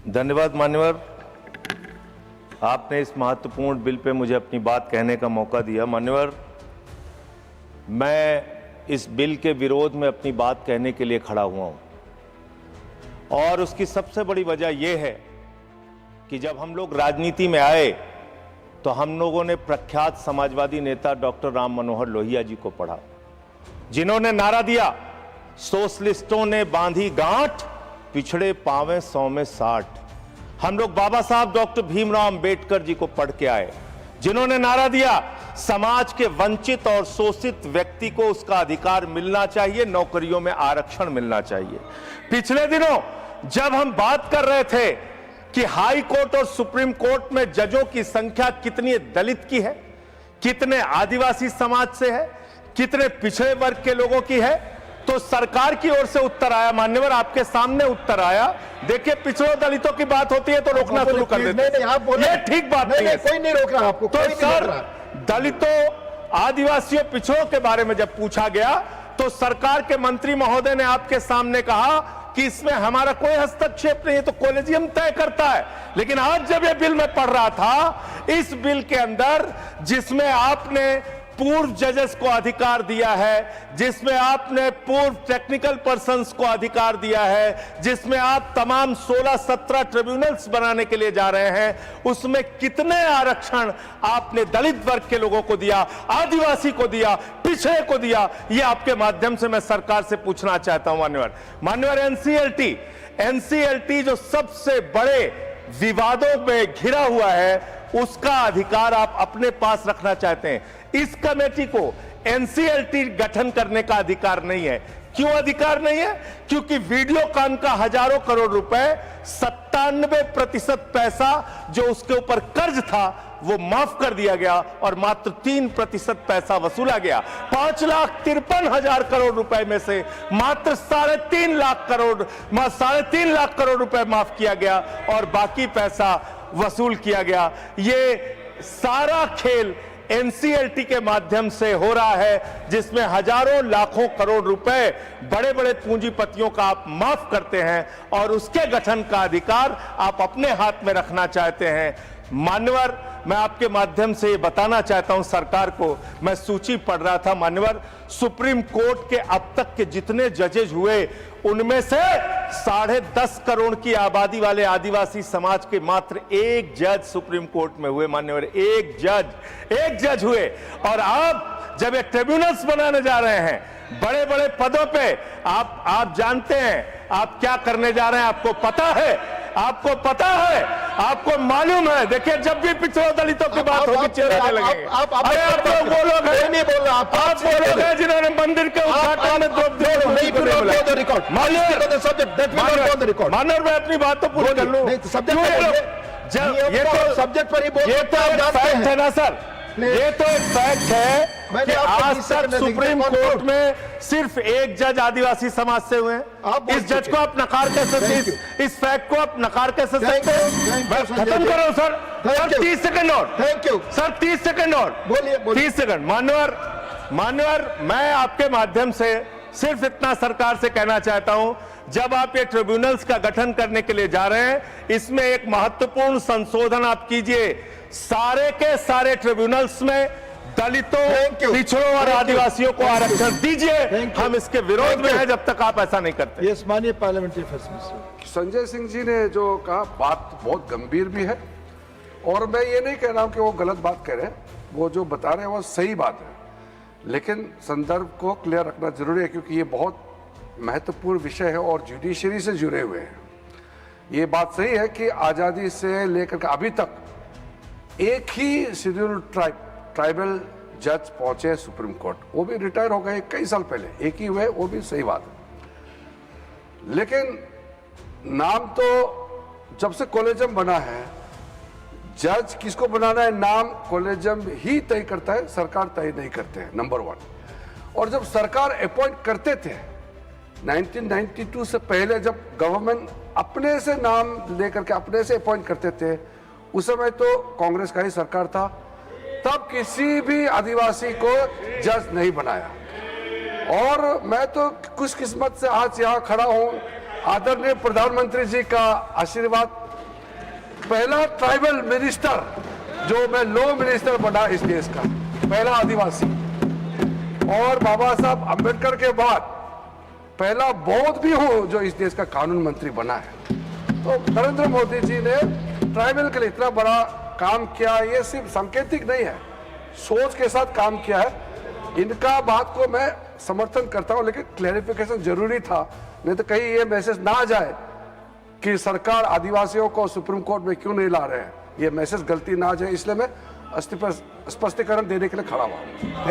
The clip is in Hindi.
धन्यवाद मान्यवर, आपने इस महत्वपूर्ण बिल पे मुझे अपनी बात कहने का मौका दिया। मान्यवर, मैं इस बिल के विरोध में अपनी बात कहने के लिए खड़ा हुआ हूं और उसकी सबसे बड़ी वजह यह है कि जब हम लोग राजनीति में आए तो हम लोगों ने प्रख्यात समाजवादी नेता डॉक्टर राम मनोहर लोहिया जी को पढ़ा, जिन्होंने नारा दिया, सोशलिस्टों ने बांधी गांठ, पिछड़े पावे 100 में 60। हम लोग बाबा साहब डॉक्टर भीमराव अंबेडकर जी को पढ़ के आए, जिन्होंने नारा दिया, समाज के वंचित और शोषित व्यक्ति को उसका अधिकार मिलना चाहिए, नौकरियों में आरक्षण मिलना चाहिए। पिछले दिनों जब हम बात कर रहे थे कि हाई कोर्ट और सुप्रीम कोर्ट में जजों की संख्या कितनी दलित की है, कितने आदिवासी समाज से है, कितने पिछड़े वर्ग के लोगों की है, तो सरकार की ओर से उत्तर आया, मान्यवर आपके सामने उत्तर आया। देखिए, पिछड़ों दलितों की बात होती है तो रोकना शुरू कर देते हैं। ये ठीक बात नहीं है। कोई नहीं रोक रहा आपको। तो सर, दलितों, आदिवासियों, पिछड़ों के बारे में जब पूछा गया तो सरकार के मंत्री महोदय ने आपके सामने कहा कि इसमें हमारा कोई हस्तक्षेप नहीं है, तो कॉलेजियम तय करता है। लेकिन आज जब यह बिल मैं पढ़ रहा था, इस बिल के अंदर जिसमें आपने पूर्व जजेस को अधिकार दिया है, जिसमें आपने पूर्व टेक्निकल पर्संस को अधिकार दिया है, जिसमें आप तमाम 16-17 ट्रिब्यूनल्स बनाने के लिए जा रहे हैं, उसमें कितने आरक्षण आपने दलित वर्ग के लोगों को दिया, आदिवासी को दिया, पिछड़े को दिया, ये आपके माध्यम से मैं सरकार से पूछना चाहता हूं। मान्यवर, एनसीएलटी जो सबसे बड़े विवादों में घिरा हुआ है, उसका अधिकार आप अपने पास रखना चाहते हैं। इस कमेटी को एनसीएलटी गठन करने का अधिकार नहीं है। क्यों अधिकार नहीं है? क्योंकि वीडियोकॉन का हजारों करोड़ रुपए, 97% पैसा जो उसके ऊपर कर्ज था वो माफ कर दिया गया और मात्र 3% पैसा वसूला गया। 5,53,000 करोड़ रुपए में से मात्र 3.5 लाख करोड़ रुपए माफ किया गया और बाकी पैसा वसूल किया गया। ये सारा खेल एनसीएलटी के माध्यम से हो रहा है, जिसमें हजारों लाखों करोड़ रुपए बड़े बड़े पूंजीपतियों का आप माफ करते हैं और उसके गठन का अधिकार आप अपने हाथ में रखना चाहते हैं। मान्यवर, मैं आपके माध्यम से ये बताना चाहता हूं सरकार को, मैं सूची पढ़ रहा था मान्यवर, सुप्रीम कोर्ट के अब तक के जितने जजेज हुए उनमें से 10.5 करोड़ की आबादी वाले आदिवासी समाज के मात्र एक जज सुप्रीम कोर्ट में हुए। मान्यवर, एक जज हुए। और आप जब ये ट्रिब्यूनल्स बनाने जा रहे हैं बड़े बड़े पदों पे, आप जानते हैं आप क्या करने जा रहे हैं, आपको पता है, आपको मालूम है। देखिए, जब भी पिछड़ों दलितों की बात होगी चिल्लाने लगेंगे। आप लोग वो लोग हैं, नहीं बोल रहा, आप वो लोग हैं जिन्होंने मंदिर के उद्घाटन में मानव, मैं अपनी बात तो पूरी कर लूं। ये तो सब्जेक्ट पर ही बोल, ये तो फैक्ट है ना सर, ये तो एक फैक्ट है कि आज तक सुप्रीम कोर्ट में सिर्फ एक जज आदिवासी समाज से हुए हैं। इस जज को आप नकार कैसे सकते, इस फैक्ट को आप नकार कैसे सकते हैं? खत्म करो सर, 30 सेकंड और, थैंक यू सर, 30 सेकंड और, बोलिए 30 सेकंड। मान्यवर, मैं आपके माध्यम से सिर्फ इतना सरकार से कहना चाहता हूं, जब आप ये ट्रिब्यूनल्स का गठन करने के लिए जा रहे हैं, इसमें एक महत्वपूर्ण संशोधन आप कीजिए। सारे के सारे ट्रिब्यूनल्स में दलितों, पिछड़ों और आदिवासियों को आरक्षण दीजिए। हम इसके विरोध में हैं जब तक आप ऐसा नहीं करते। यस, माननीय parliamentary affairs minister. Sanjay Singh ji ने जो कहा, बात बहुत गंभीर भी है और मैं ये नहीं कह रहा हूं कि वो गलत बात कह रहे हैं, वो जो बता रहे हैं वो सही बात है, लेकिन संदर्भ को क्लियर रखना जरूरी है क्योंकि ये बहुत महत्वपूर्ण विषय है और जुडिशरी से जुड़े हुए हैं। ये बात सही है कि आज़ादी से लेकर के अभी तक एक ही शेड्यूल ट्राइबल जज पहुंचे सुप्रीम कोर्ट, वो भी रिटायर हो गए कई साल पहले, एक ही हुए, वो भी सही बात है। लेकिन नाम तो जब से कॉलेजियम बना है, जज किसको बनाना है नाम कॉलेजियम ही तय करता है, सरकार तय नहीं करते हैं, नंबर 1। और जब सरकार अपॉइंट करते थे 1992 से पहले, जब गवर्नमेंट अपने से नाम लेकर के अपने से अपॉइंट करते थे, उस समय तो कांग्रेस का ही सरकार था, तब किसी भी आदिवासी को जज नहीं बनाया। और मैं तो खुशकिस्मत से आज यहाँ खड़ा हूँ, आदरणीय प्रधानमंत्री जी का आशीर्वाद पहला ट्राइबल मिनिस्टर जो मैं लॉ मिनिस्टर बना इस देश का, पहला आदिवासी, और बाबा साहब अंबेडकर के बाद पहला बौद्ध भी हूं जो इस देश का कानून मंत्री बना है। तो नरेंद्र मोदी जी ने ट्राइबल के लिए इतना बड़ा काम किया, ये सिर्फ सांकेतिक नहीं है, सोच के साथ काम किया है। इनका बात को मैं समर्थन करता हूं, लेकिन क्लैरिफिकेशन जरूरी था, नहीं तो कहीं ये मैसेज ना आ जाए कि सरकार आदिवासियों को सुप्रीम कोर्ट में क्यों नहीं ला रहे हैं, ये मैसेज गलती ना आ जाए, इसलिए मैं स्पष्टीकरण देने के लिए खड़ा हुआ।